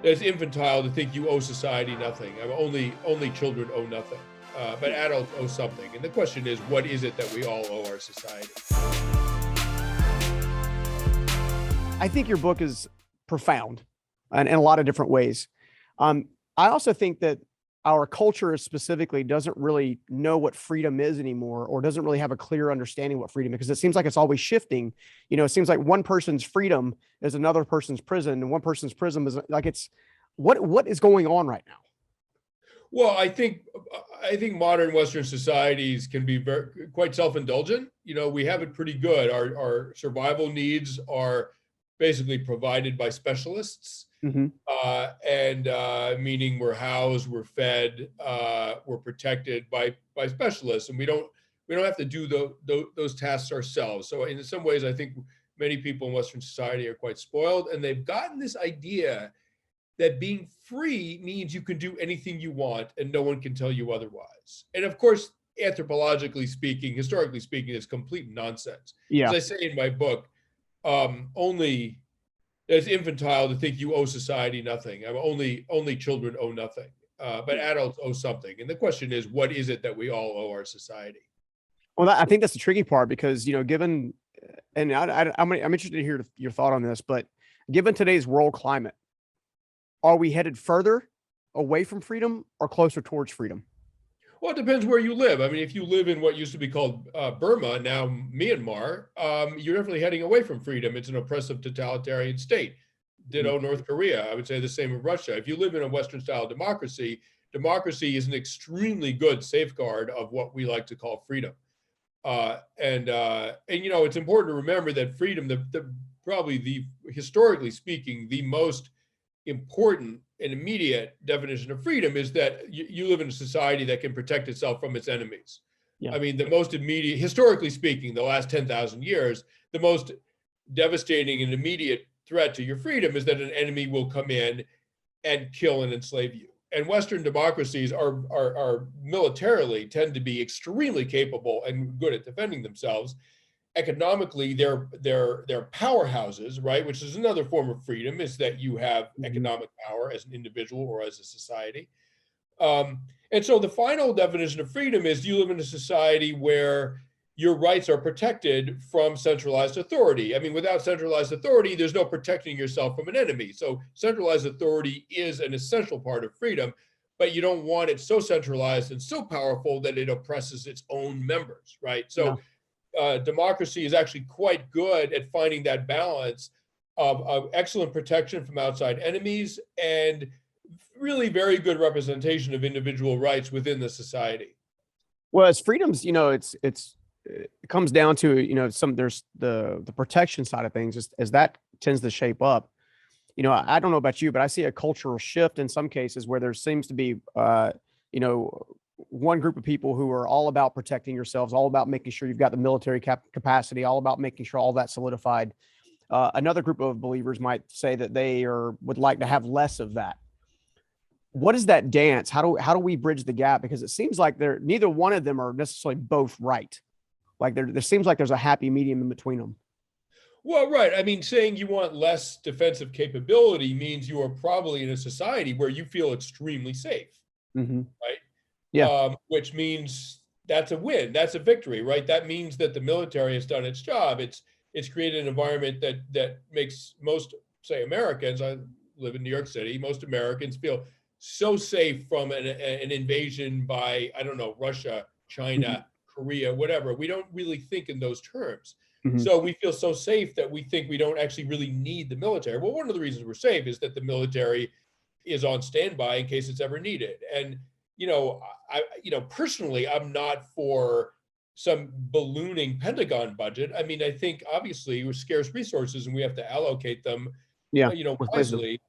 It's infantile to think you owe society nothing. Only children owe nothing, but adults owe something. And the question is, what is it that we all owe our society? I think your book is profound and in a lot of different ways. I also think that our culture specifically doesn't really know what freedom is anymore, or doesn't really have a clear understanding what freedom is, because it seems like it's always shifting. It seems like one person's freedom is another person's prison, and one person's prison is like, it's what is going on right now? Well, I think modern Western societies can be quite self-indulgent. We have it pretty good. Our survival needs are basically provided by specialists. Mm-hmm. And meaning we're housed, we're fed, we're protected by specialists, and we don't have to do those tasks ourselves. So in some ways, I think many people in Western society are quite spoiled, and they've gotten this idea that being free means you can do anything you want and no one can tell you otherwise. And of course, anthropologically speaking, historically speaking, it's complete nonsense. Yeah. As I say in my book, it's infantile to think you owe society nothing. Only children owe nothing, but adults owe something. And the question is, what is it that we all owe our society? Well, I think that's the tricky part, because, given, and I'm interested to hear your thought on this, but given today's world climate, are we headed further away from freedom or closer towards freedom? Well, it depends where you live. I mean, if you live in what used to be called Burma, now Myanmar, you're definitely heading away from freedom. It's an oppressive totalitarian state. Ditto North Korea. I would say the same of Russia. If you live in a Western-style democracy, democracy is an extremely good safeguard of what we like to call freedom. And it's important to remember that freedom, historically speaking, the most important and immediate definition of freedom is that you live in a society that can protect itself from its enemies. Yeah. I mean, the most immediate, historically speaking, the last 10,000 years, the most devastating and immediate threat to your freedom is that an enemy will come in and kill and enslave you. And Western democracies are militarily tend to be extremely capable and good at defending themselves. Economically, they're powerhouses, right? Which is another form of freedom, is that you have economic power as an individual or as a society. And so the final definition of freedom is you live in a society where your rights are protected from centralized authority. I mean, without centralized authority, there's no protecting yourself from an enemy. So centralized authority is an essential part of freedom, but you don't want it so centralized and so powerful that it oppresses its own members, right? So democracy is actually quite good at finding that balance of excellent protection from outside enemies and really very good representation of individual rights within the society. Well, as freedoms, it comes down to, there's the protection side of things, as that tends to shape up. I don't know about you, but I see a cultural shift in some cases where there seems to be, one group of people who are all about protecting yourselves, all about making sure you've got the military capacity, all about making sure all that's solidified. Another group of believers might say that they would like to have less of that. What is that dance? How do we bridge the gap? Because it seems like neither one of them are necessarily both right. Like there seems like there's a happy medium in between them. Well, right. I mean, saying you want less defensive capability means you are probably in a society where you feel extremely safe, right? Yeah. Which means that's a win. That's a victory, right? That means that the military has done its job. It's created an environment that makes most, say, Americans, I live in New York City, most Americans feel so safe from an invasion by, I don't know, Russia, China, Korea, whatever. We don't really think in those terms. So we feel so safe that we think we don't actually really need the military. Well, one of the reasons we're safe is that the military is on standby in case it's ever needed. And personally, I'm not for some ballooning Pentagon budget. I mean, I think obviously we're scarce resources and we have to allocate them, wisely.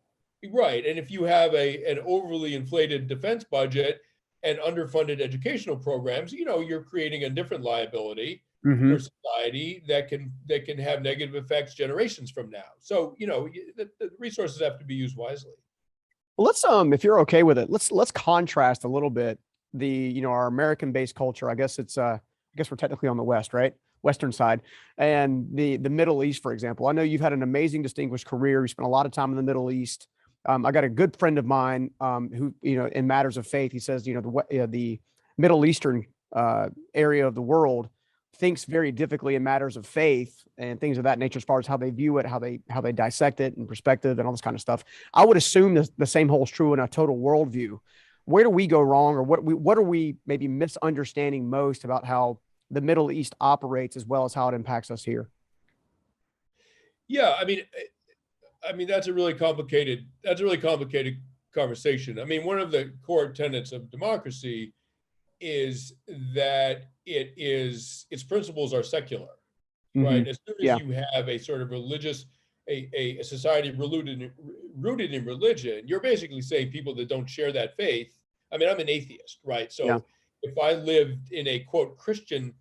Right. And if you have an overly inflated defense budget and underfunded educational programs, you're creating a different liability for society that can have negative effects generations from now. So, the resources have to be used wisely. Well, let's if you're okay with it, let's contrast a little bit our American-based culture. I guess we're technically on the West, right? Western side, and the Middle East, for example. I know you've had an amazing, distinguished career. You spent a lot of time in the Middle East. I got a good friend of mine who, in matters of faith, he says, the Middle Eastern area of the world thinks very diffically in matters of faith and things of that nature, as far as how they view it, how they dissect it and perspective and all this kind of stuff. I would assume the same holds true in a total worldview. Where do we go wrong, or what are we maybe misunderstanding most about how the Middle East operates, as well as how it impacts us here? Yeah, I mean that's a really complicated conversation. I mean, one of the core tenets of democracy is that its principles are secular, right? Mm-hmm. As soon as you have a sort of religious, a society rooted in religion, you're basically saying people that don't share that faith. I mean, I'm an atheist, right? So if I lived in a quote Christian,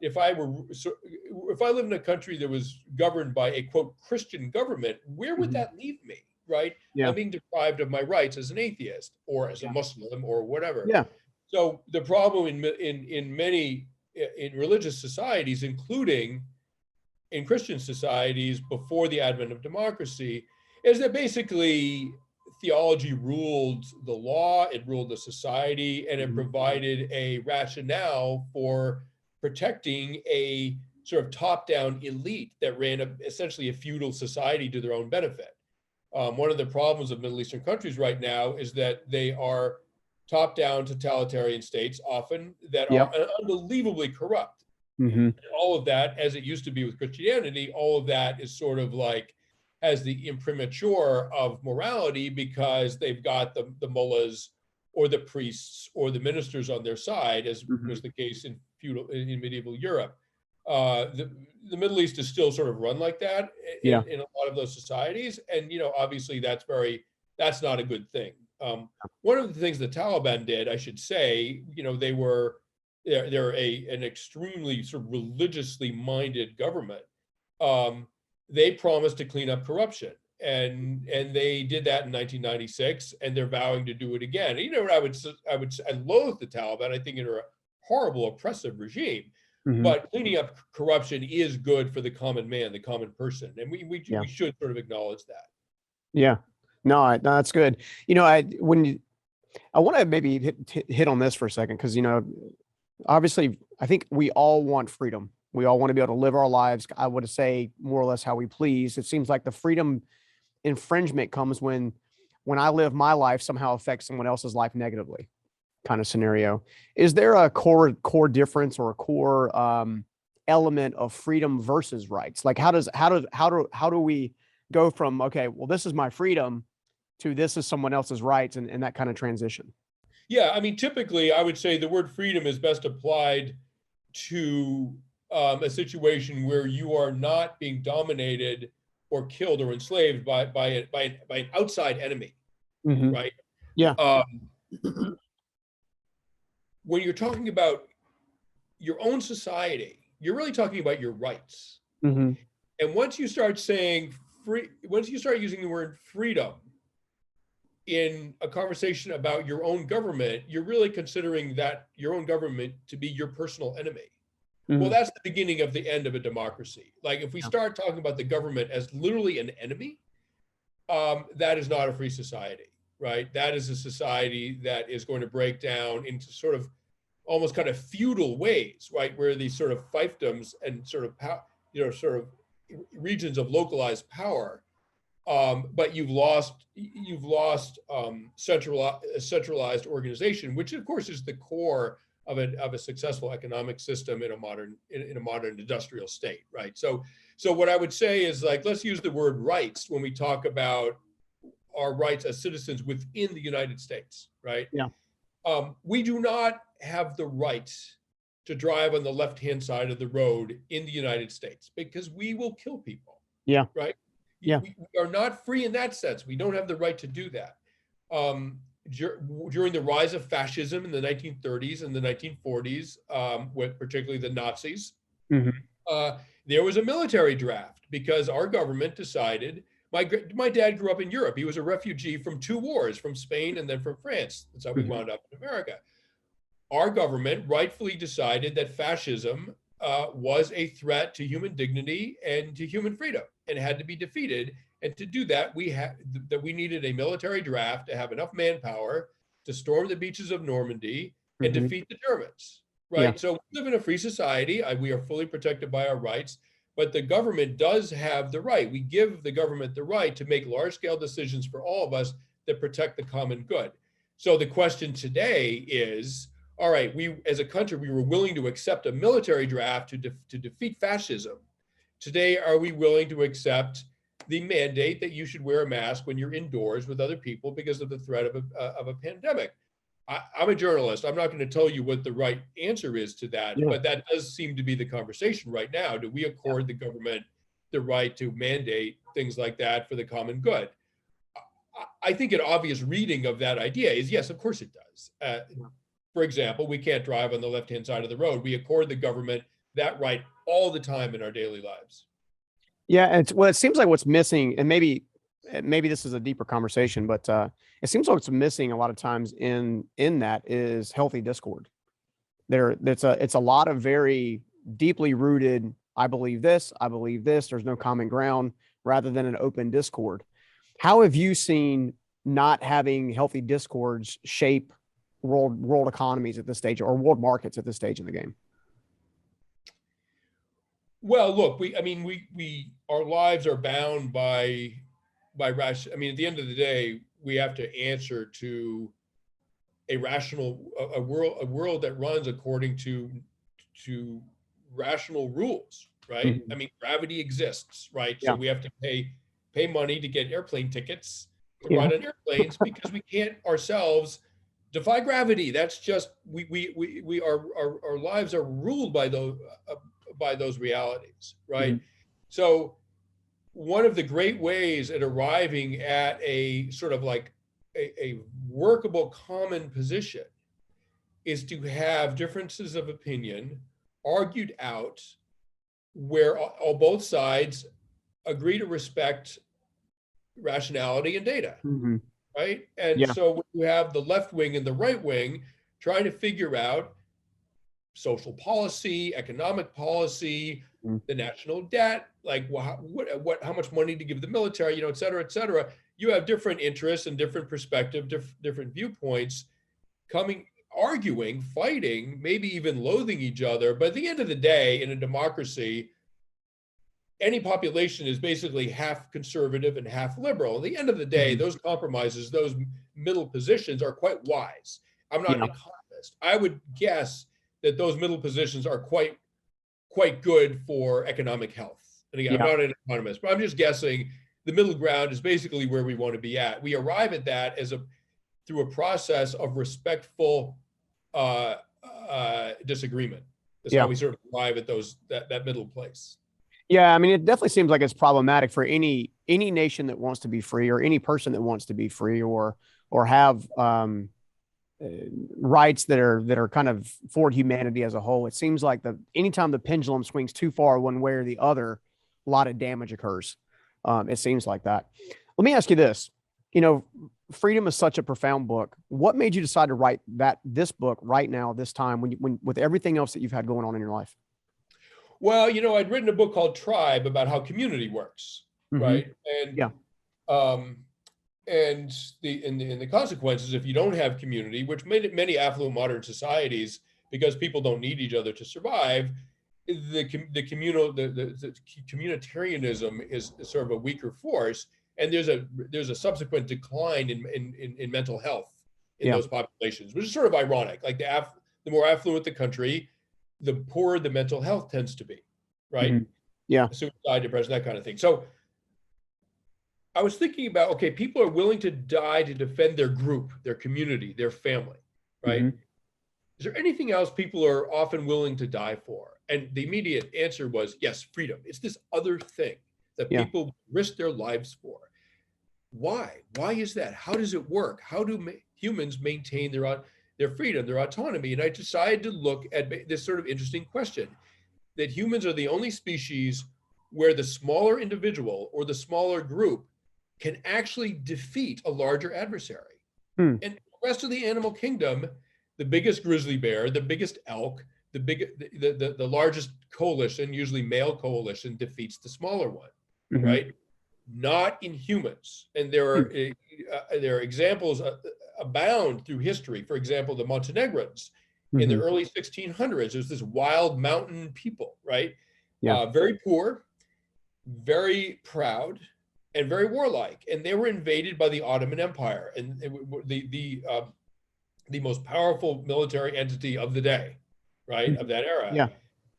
if I lived in a country that was governed by a quote Christian government, where would that leave me, right? Yeah. I'm being deprived of my rights as an atheist or as a Muslim or whatever. Yeah. So the problem in many religious societies, including in Christian societies before the advent of democracy, is that basically theology ruled the law, it ruled the society, and it provided a rationale for protecting a sort of top-down elite that ran essentially a feudal society to their own benefit. One of the problems of Middle Eastern countries right now is that they are top-down totalitarian states, often that are unbelievably corrupt. Mm-hmm. All of that, as it used to be with Christianity, all of that is sort of like has the imprimatur of morality because they've got the mullahs or the priests or the ministers on their side, as was the case in medieval Europe. The Middle East is still sort of run like that in a lot of those societies, and obviously that's not a good thing. One of the things the Taliban did, I should say, they're an extremely sort of religiously minded government. They promised to clean up corruption, and they did that in 1996, and they're vowing to do it again. I loathe the Taliban. I think they're a horrible, oppressive regime. But cleaning up corruption is good for the common man, the common person, and we should sort of acknowledge that. Yeah, no, that's good. I want to maybe hit on this for a second, because obviously I think we all want freedom. We all want to be able to live our lives, I would say, more or less how we please. It seems like the freedom infringement comes when I live my life somehow affects someone else's life negatively, kind of scenario. Is there a core difference or a core element of freedom versus rights? Like how do we go from, okay, well, this is my freedom, to this is someone else's rights, and that kind of transition? Yeah, I mean, typically I would say the word freedom is best applied to a situation where you are not being dominated or killed or enslaved by an outside enemy, right? Yeah. When you're talking about your own society, you're really talking about your rights. And once you start saying once you start using the word freedom in a conversation about your own government, you're really considering that your own government to be your personal enemy. Well, that's the beginning of the end of a democracy. Like if we start talking about the government as literally an enemy, that is not a free society, right? That is a society that is going to break down into sort of almost kind of feudal ways, right? Where these sort of fiefdoms and sort of sort of regions of localized power, but you've lost centralized organization, which of course is the core of a successful economic system in a modern industrial state, right? So what I would say is, like, let's use the word rights when we talk about our rights as citizens within the United States, right? Yeah. We do not have the right to drive on the left-hand side of the road in the United States because we will kill people. Yeah. Right. Yeah. We are not free in that sense. We don't have the right to do that. During the rise of fascism in the 1930s and the 1940s, with particularly the Nazis, there was a military draft because our government decided. My dad grew up in Europe. He was a refugee from 2 wars, from Spain and then from France. That's how we wound up in America. Our government rightfully decided that fascism was a threat to human dignity and to human freedom and had to be defeated. And to do that, we needed a military draft to have enough manpower to storm the beaches of Normandy and defeat the Germans, right? Yeah. So we live in a free society. We are fully protected by our rights, but the government does have the right. We give the government the right to make large-scale decisions for all of us that protect the common good. So the question today is, all right, we as a country, we were willing to accept a military draft to defeat fascism. Today, are we willing to accept the mandate that you should wear a mask when you're indoors with other people because of the threat of a pandemic? I'm a journalist. I'm not going to tell you what the right answer is to that, but that does seem to be the conversation right now. Do we accord the government the right to mandate things like that for the common good? I think an obvious reading of that idea is yes, of course it does. For example, we can't drive on the left-hand side of the road. We accord the government that right all the time in our daily lives. Yeah, it seems like what's missing, and maybe this is a deeper conversation, but it seems like what's missing a lot of times in that is healthy discord. It's a lot of very deeply rooted, I believe this, there's no common ground, rather than an open discord. How have you seen not having healthy discords shape world economies at this stage, or world markets at this stage in the game? Well, look, our lives are bound by rational. I mean, at the end of the day, we have to answer to a world that runs according to rational rules, right? I mean, gravity exists, right? So we have to pay money to get airplane tickets to ride on airplanes because we can't ourselves defy gravity. That's just our lives are ruled by those realities, right? So one of the great ways at arriving at a sort of like a workable common position is to have differences of opinion argued out where both sides agree to respect rationality and data, right? And so when you have the left wing and the right wing trying to figure out social policy, economic policy, the national debt, like how much money to give the military, et cetera, et cetera. You have different interests and different perspective, different viewpoints arguing, fighting, maybe even loathing each other. But at the end of the day, in a democracy, any population is basically half conservative and half liberal. At the end of the day, those compromises, those middle positions are quite wise. I'm not an economist. I would guess that those middle positions are quite good for economic health. And again, I'm not an economist, but I'm just guessing the middle ground is basically where we want to be at. We arrive at that through a process of respectful disagreement. That's how we sort of arrive at that middle place. Yeah, I mean, it definitely seems like it's problematic for any nation that wants to be free, or any person that wants to be free, or have rights that are kind of for humanity as a whole. It seems like anytime the pendulum swings too far one way or the other, a lot of damage occurs. It seems like that. Let me ask you this. Freedom is such a profound book. What made you decide to write this book right now, this time, when with everything else that you've had going on in your life? Well, I'd written a book called Tribe about how community works, right? And and the consequences if you don't have community, which many affluent modern societies, because people don't need each other to survive, the communitarianism is sort of a weaker force, and there's a subsequent decline in mental health in those populations, which is sort of ironic. Like the more affluent the country, the poorer the mental health tends to be, right? Suicide, depression, that kind of thing. So I was thinking about, okay, people are willing to die to defend their group, their community, their family, right? Is there anything else people are often willing to die for? And the immediate answer was, yes, freedom. It's this other thing that people risk their lives for. Why? Why is that? How does it work? How do humans maintain their freedom, their autonomy? And I decided to look at this sort of interesting question, that humans are the only species where the smaller individual or the smaller group can actually defeat a larger adversary. And the rest of the animal kingdom, the biggest grizzly bear, the biggest elk, the largest coalition, usually male coalition, defeats the smaller one, right? not in humans. And there are examples abound through history. For example, the Montenegrins in the early 1600s, there's this wild mountain people, right? Yeah. Very poor, very proud, and very warlike. And they were invaded by the Ottoman Empire, and the most powerful military entity of the day, right, of that era. Yeah.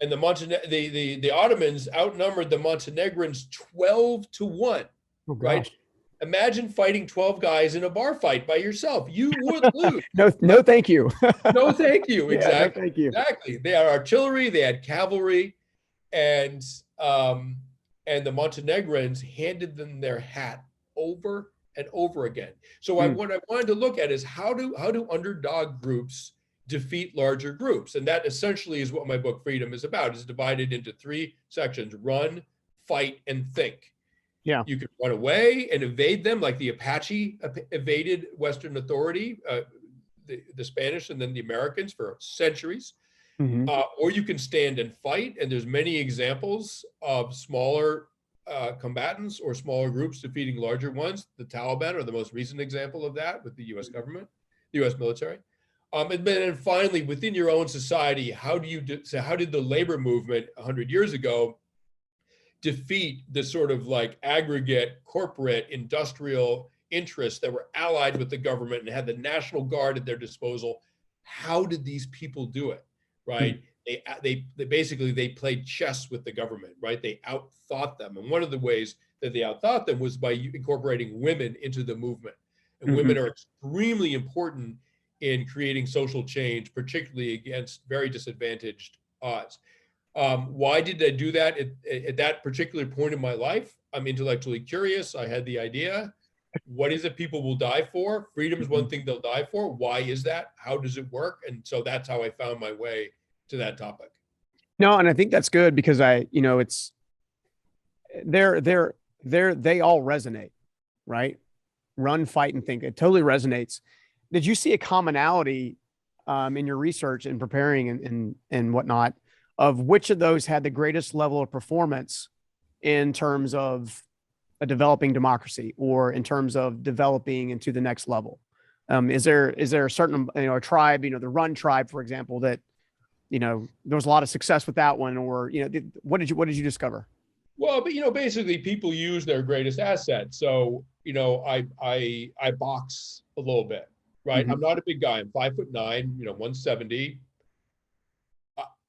And the Ottomans outnumbered the Montenegrins 12-1, right? Imagine fighting 12 guys in a bar fight by yourself. You would lose. No, thank you. No, thank you. Exactly. Yeah, no, thank you. Exactly. They had artillery, they had cavalry, and the Montenegrins handed them their hat over and over again. So what I wanted to look at is how do underdog groups defeat larger groups? And that essentially is what my book Freedom is about. It's divided into 3 sections: run, fight, and think. Yeah. You can run away and evade them, like the Apache evaded Western authority, the Spanish and then the Americans for centuries. Or you can stand and fight. And there's many examples of smaller combatants or smaller groups defeating larger ones. The Taliban are the most recent example of that with the US government, the US military. And then finally, within your own society, how did the labor movement 100 years ago defeat the sort of like aggregate corporate industrial interests that were allied with the government and had the National Guard at their disposal? How did these people do it, right? They basically played chess with the government, right? They outthought them. And one of the ways that they outthought them was by incorporating women into the movement. And women are extremely important in creating social change, particularly against very disadvantaged odds. Why did I do that at that particular point in my life? I'm intellectually curious. I had the idea. What is it people will die for? Freedom is one thing they'll die for. Why is that? How does it work? And so that's how I found my way to that topic. No, and I think that's good because it's they all resonate, right? Run, fight, and think. It totally resonates. Did you see a commonality in your research and preparing and whatnot of which of those had the greatest level of performance in terms of a developing democracy or in terms of developing into the next level? Is there a certain, a tribe, the Run tribe, for example, that, there was a lot of success with that one, or, what did you discover? Well, but, basically people use their greatest asset. So, I box a little bit, right? I'm not a big guy. I'm 5'9", 170.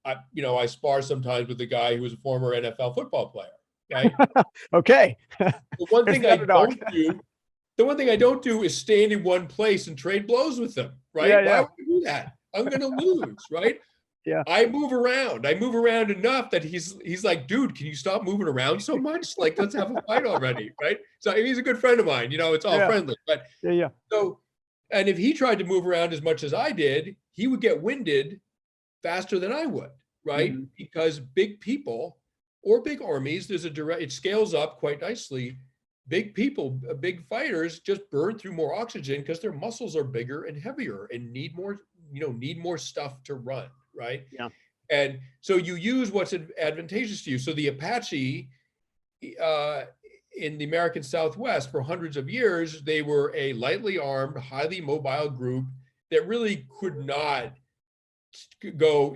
I spar sometimes with a guy who was a former NFL football player, right? Okay. The one thing I don't do is stand in one place and trade blows with them, right? Yeah, Why would I do that? I'm going to lose, right? Yeah. I move around enough that he's like, dude, can you stop moving around so much? Like, let's have a fight already, right? So he's a good friend of mine, it's all friendly, but yeah. So, and if he tried to move around as much as I did, he would get winded faster than I would, right? Because big people or big armies, it scales up quite nicely. Big people, big fighters just burn through more oxygen because their muscles are bigger and heavier and need more stuff to run, right? Yeah. And so you use what's advantageous to you. So the Apache in the American Southwest for hundreds of years, they were a lightly armed, highly mobile group that really could not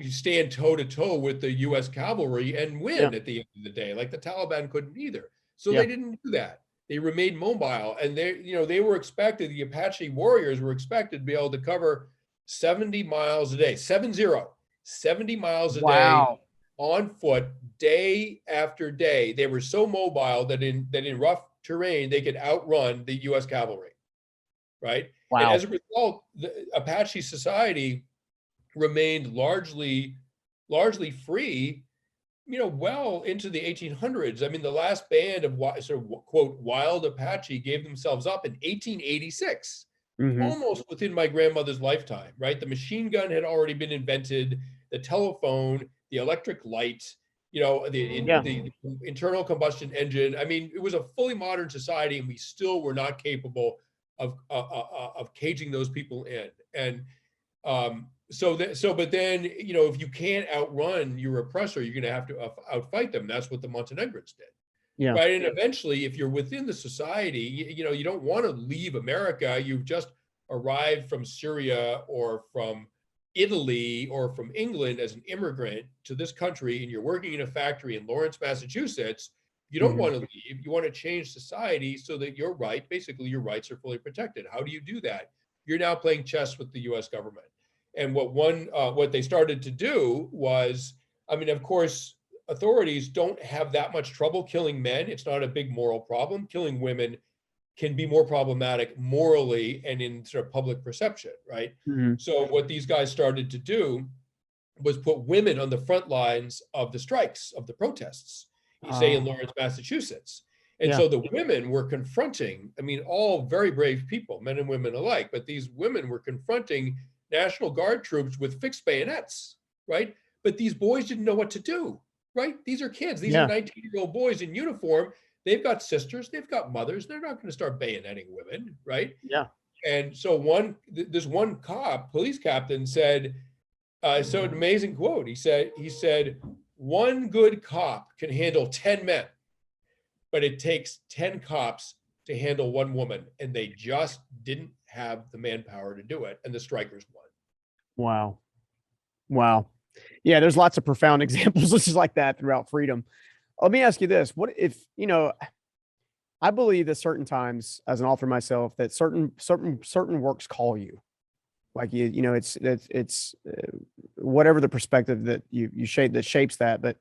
stand toe to toe with the U.S. cavalry and win at the end of the day. Like the Taliban couldn't either. So they didn't do that. They remained mobile, and they were expected. The Apache warriors were expected to be able to cover 70 miles a day, 70 miles a day on foot, day after day. They were so mobile that in rough terrain they could outrun the U.S. cavalry, right? Wow. And as a result, the Apache society remained largely free, well into the 1800s. I mean, the last band of sort of quote wild Apache gave themselves up in 1886, almost within my grandmother's lifetime, right? The machine gun had already been invented, the telephone, the electric light, the internal combustion engine. I mean, it was a fully modern society, and we still were not capable of caging those people in. And but then, if you can't outrun your oppressor, you're going to have to outfight them. That's what the Montenegrins did. Yeah. right? And eventually, if you're within the society, you don't want to leave America. You've just arrived from Syria or from Italy or from England as an immigrant to this country, and you're working in a factory in Lawrence, Massachusetts. You don't want to leave. You want to change society so that basically your rights are fully protected. How do you do that? You're now playing chess with the US government. And what they started to do was, of course, authorities don't have that much trouble killing men. It's not a big moral problem. Killing women can be more problematic morally and in sort of public perception, right? So what these guys started to do was put women on the front lines of the strikes, of the protests, say in Lawrence, Massachusetts. And so the women were confronting, all very brave people, men and women alike, but these women were confronting National Guard troops with fixed bayonets, right? But these boys didn't know what to do, right? These are kids. These are 19-year-old boys in uniform. They've got sisters, they've got mothers. They're not going to start bayoneting women, right? Yeah. And so this one police captain said, so an amazing quote. He said, one good cop can handle 10 men, but it takes 10 cops to handle one woman. And they just didn't have the manpower to do it. And the strikers won. Wow. Yeah, there's lots of profound examples just like that throughout freedom. Let me ask you this. What if, I believe that certain times as an author myself, that certain works call you, like it's whatever the perspective that you shape that shapes that. But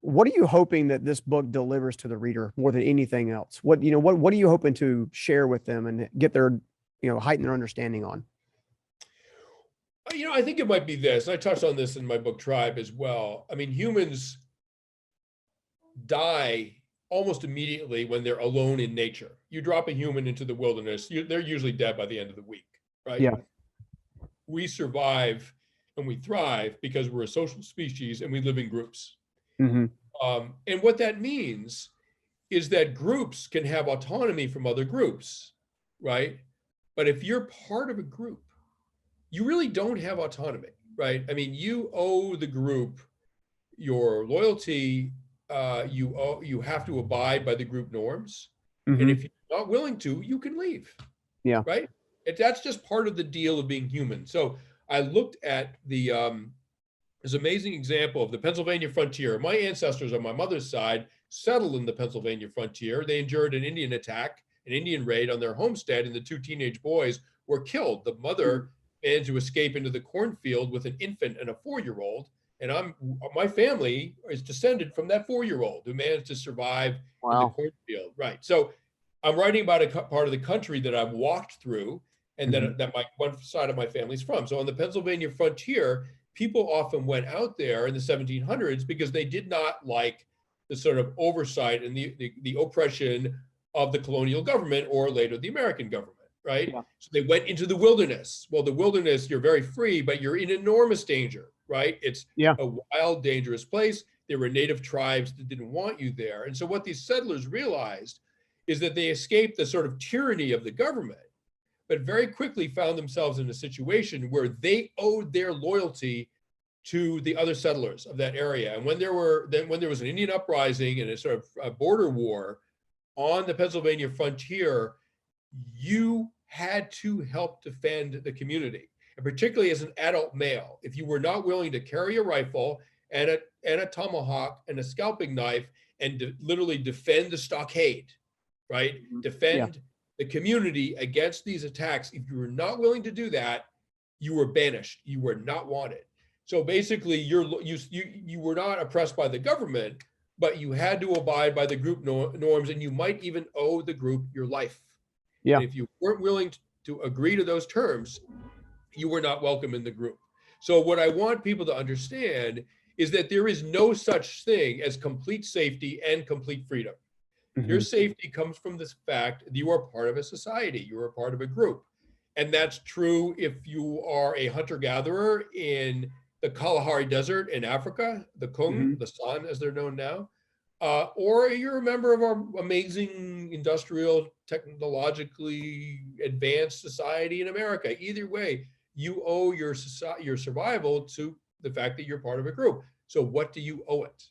what are you hoping that this book delivers to the reader more than anything else? What are you hoping to share with them and get their, heighten their understanding on? I think it might be this. I touched on this in my book Tribe as well. Humans die almost immediately when they're alone in nature. You drop a human into the wilderness, they're usually dead by the end of the week, right? Yeah. We survive and we thrive because we're a social species and we live in groups. And what that means is that groups can have autonomy from other groups, right? But if you're part of a group, you really don't have autonomy, right? You owe the group your loyalty. You have to abide by the group norms. And if you're not willing to, you can leave. Yeah. Right. That's just part of the deal of being human. So I looked at this amazing example of the Pennsylvania frontier. My ancestors on my mother's side settled in the Pennsylvania frontier. They endured an Indian attack, an Indian raid on their homestead, and the two teenage boys were killed. The mother managed to escape into the cornfield with an infant and a 4-year-old. And my family is descended from that 4-year-old who managed to survive in the cornfield. Right. So I'm writing about a part of the country that I've walked through and that one side of my family's from. So on the Pennsylvania frontier, people often went out there in the 1700s because they did not like the sort of oversight and the oppression of the colonial government or later the American government. Right. Yeah. So they went into the wilderness. Well, the wilderness, you're very free, but you're in enormous danger. Right. It's a wild, dangerous place. There were native tribes that didn't want you there. And so what these settlers realized is that they escaped the sort of tyranny of the government, but very quickly found themselves in a situation where they owed their loyalty to the other settlers of that area. And when there was an Indian uprising and a sort of a border war on the Pennsylvania frontier, you had to help defend the community. And particularly as an adult male, if you were not willing to carry a rifle and a tomahawk and a scalping knife and literally defend the stockade, right? Defend the community against these attacks. If you were not willing to do that, you were banished. You were not wanted. So basically, you were not oppressed by the government, but you had to abide by the group norms, and you might even owe the group your life. Yeah. And if you weren't willing to agree to those terms, you were not welcome in the group. So what I want people to understand is that there is no such thing as complete safety and complete freedom. Your safety comes from this fact that you are part of a society, you are part of a group. And that's true if you are a hunter-gatherer in the Kalahari Desert in Africa, the Kung, the San as they're known now, or you're a member of our amazing industrial, technologically advanced society in America. Either way, you owe your survival to the fact that you're part of a group. So what do you owe it?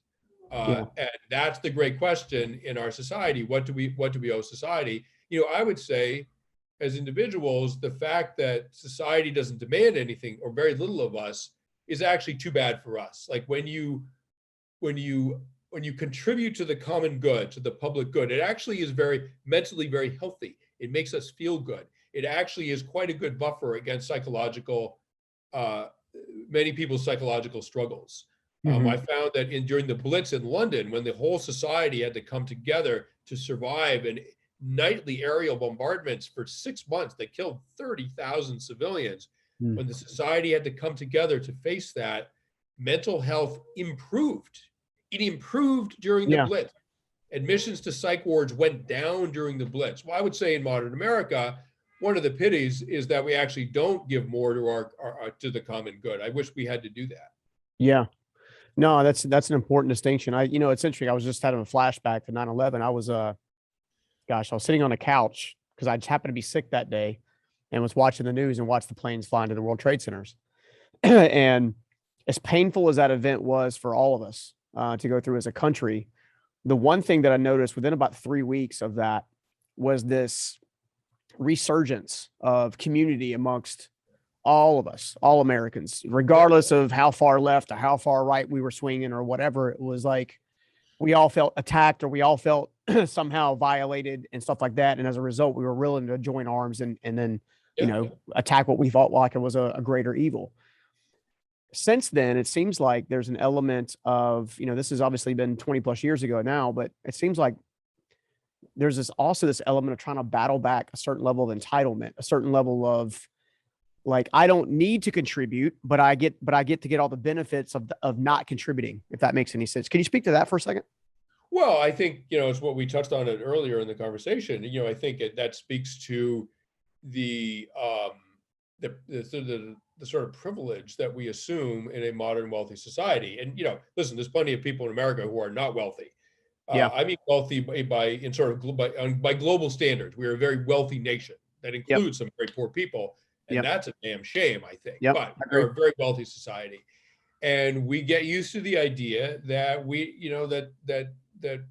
And that's the great question in our society. What do we owe society? I would say, as individuals, the fact that society doesn't demand anything or very little of us is actually too bad for us. Like when you contribute to the common good, to the public good, it actually is mentally very healthy. It makes us feel good. It actually is quite a good buffer against many people's psychological struggles. I found that during the Blitz in London, when the whole society had to come together to survive and nightly aerial bombardments for 6 months that killed 30,000 civilians, when the society had to come together to face that, mental health improved. It improved during the Blitz. Admissions to psych wards went down during the Blitz. Well, I would say in modern America, one of the pities is that we actually don't give more to to the common good. I wish we had to do that. Yeah. No, that's an important distinction. It's interesting. I was just having a flashback to 9/11. I was I was sitting on a couch because I just happened to be sick that day and was watching the news and watched the planes fly into the World Trade Centers. And as painful as that event was for all of us to go through as a country, the one thing that I noticed within about 3 weeks of that was this resurgence of community amongst all of us, all Americans, regardless of how far left or how far right we were swinging or whatever. It was like we all felt attacked or we all felt somehow violated and stuff like that. And as a result, we were willing to join arms and then, attack what we thought like it was a greater evil. Since then, it seems like there's an element of, this has obviously been 20 plus years ago now, but it seems like there's this element of trying to battle back a certain level of entitlement, a certain level of like, I don't need to contribute, but I get to get all the benefits of not contributing, if that makes any sense. Can you speak to that for a second? Well, I think, it's what we touched on it earlier in the conversation. I think that speaks to the sort of privilege that we assume in a modern wealthy society. And, listen, there's plenty of people in America who are not wealthy. I mean, wealthy by global standards. We're a very wealthy nation that includes some very poor people. And that's a damn shame, I think. But we're a very wealthy society. And we get used to the idea that that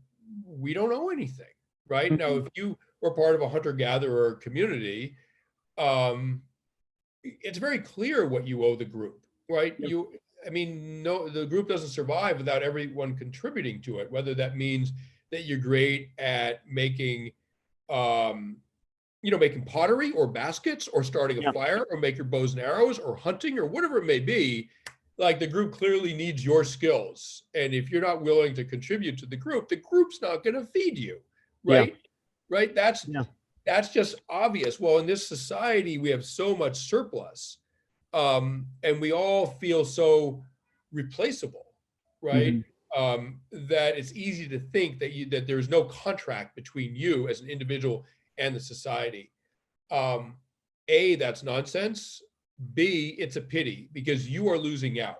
we don't owe anything, right? Now, if you were part of a hunter-gatherer community, it's very clear what you owe the group, right? The group doesn't survive without everyone contributing to it, whether that means that you're great at making pottery or baskets or starting a fire or make your bows and arrows or hunting or whatever it may be. Like, the group clearly needs your skills. And if you're not willing to contribute to the group's not going to feed you, right? Right. That's just obvious. Well, in this society, we have so much surplus, and we all feel so replaceable, right? That it's easy to think that there's no contract between you as an individual and the society. A, that's nonsense. B, it's a pity because you are losing out.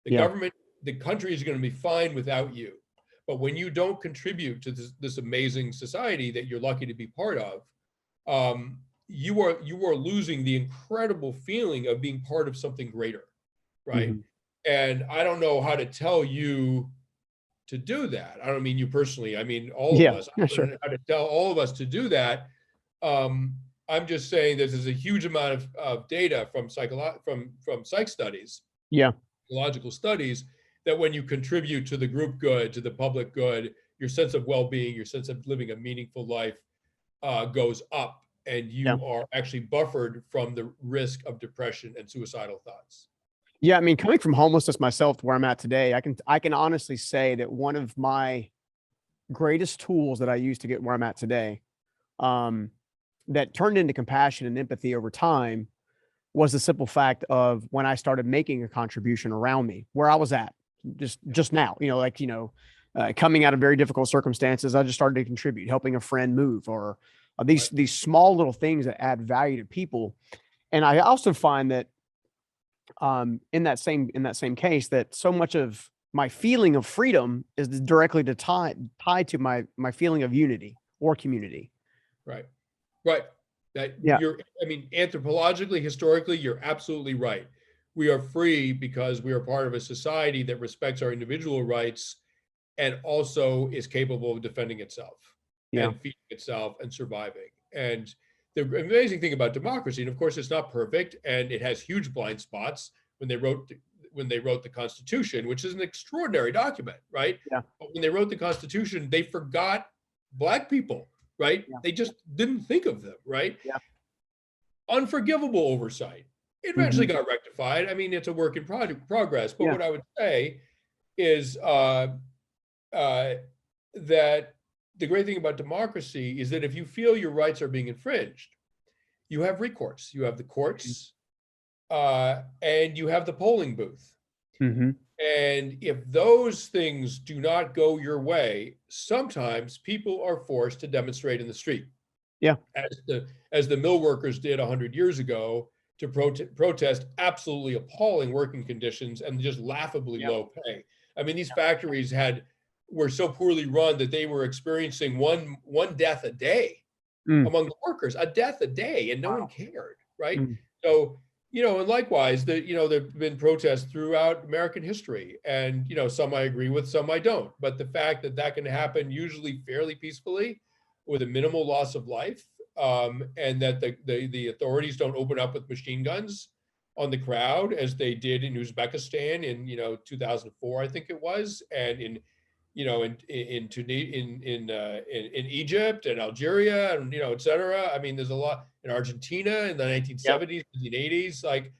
The government, the country is going to be fine without you. But when you don't contribute to this amazing society that you're lucky to be part of, you are losing the incredible feeling of being part of something greater, right? And I don't know how to tell you to do that. I don't mean you personally. I mean all of us. I don't know how to tell all of us to do that. I'm just saying there's a huge amount of data from psych studies, psychological studies, that when you contribute to the group good, to the public good, your sense of well-being, your sense of living a meaningful life goes up, and you are actually buffered from the risk of depression and suicidal thoughts. Yeah, I mean, coming from homelessness myself to where I'm at today, I can honestly say that one of my greatest tools that I use to get where I'm at today, that turned into compassion and empathy over time, was the simple fact of when I started making a contribution around me, where I was at just now, coming out of very difficult circumstances, I just started to contribute, helping a friend move, or these small little things that add value to people. And I also find that in that same case, that so much of my feeling of freedom is directly tied to my feeling of unity or community. Right. Anthropologically, historically, you're absolutely right. We are free because we are part of a society that respects our individual rights and also is capable of defending itself Yeah. and feeding itself and surviving. And the amazing thing about democracy, and of course it's not perfect, and it has huge blind spots. When they wrote the Constitution, which is an extraordinary document, right? Yeah. But when they wrote the Constitution, they forgot Black people, right? Yeah. They just didn't think of them, right? Yeah. Unforgivable oversight. It eventually got rectified. I mean, it's a work in progress. But what I would say is that the great thing about democracy is that if you feel your rights are being infringed, you have recourse. You have the courts, and you have the polling booth. And if those things do not go your way, sometimes people are forced to demonstrate in the street. Yeah. As the mill workers did 100 years ago to protest absolutely appalling working conditions and just laughably low pay. I mean, these factories were so poorly run that they were experiencing one death a day among the workers, a death a day, and no one cared, right? So, and likewise, there've been protests throughout American history, and some I agree with, some I don't. But the fact that can happen usually fairly peacefully, with a minimal loss of life, and that the authorities don't open up with machine guns on the crowd as they did in Uzbekistan in 2004, I think it was, and in Egypt and Algeria and et cetera. I mean, there's a lot in Argentina in the 1970s, 1980s. Like,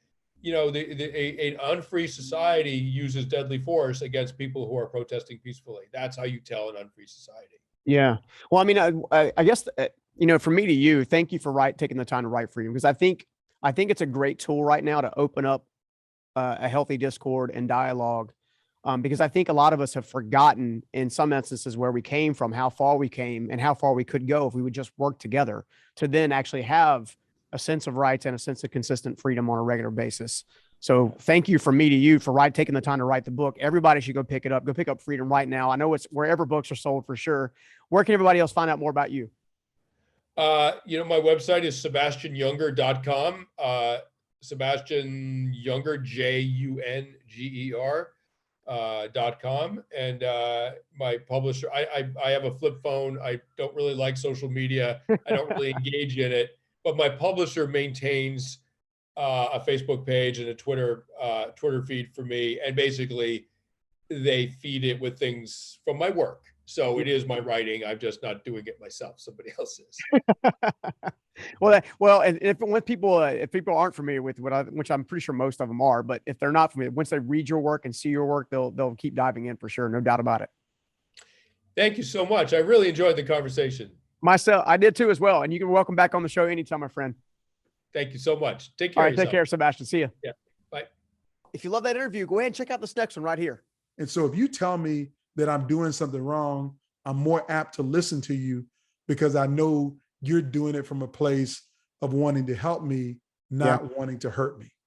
an unfree society uses deadly force against people who are protesting peacefully. That's how you tell an unfree society. Yeah. Well, I mean, I guess from me to you, thank you for taking the time to write freedom, because I think it's a great tool right now to open up a healthy discord and dialogue. Because I think a lot of us have forgotten in some instances where we came from, how far we came and how far we could go if we would just work together to then actually have a sense of rights and a sense of consistent freedom on a regular basis. So thank you from me to you for taking the time to write the book. Everybody should go pick it up. Go pick up Freedom right now. I know it's wherever books are sold for sure. Where can everybody else find out more about you? My website is sebastianjunger.com. Sebastian Junger, JUNGER.com, and my publisher. I have a flip phone. I don't really like social media. I don't really engage in it, but my publisher maintains a Facebook page and a Twitter feed for me, and basically they feed it with things from my work. So it is my writing. I'm just not doing it myself. Somebody else is. Well, and if people aren't familiar with which I'm pretty sure most of them are, but if they're not familiar, once they read your work and see your work, they'll keep diving in for sure. No doubt about it. Thank you so much. I really enjoyed the conversation. Myself, I did too as well. And you can welcome back on the show anytime, my friend. Thank you so much. Take care. All right, take care, Sebastian. See you. Yeah. Bye. If you love that interview, go ahead and check out this next one right here. And so if you tell me that I'm doing something wrong, I'm more apt to listen to you because I know you're doing it from a place of wanting to help me, not wanting to hurt me.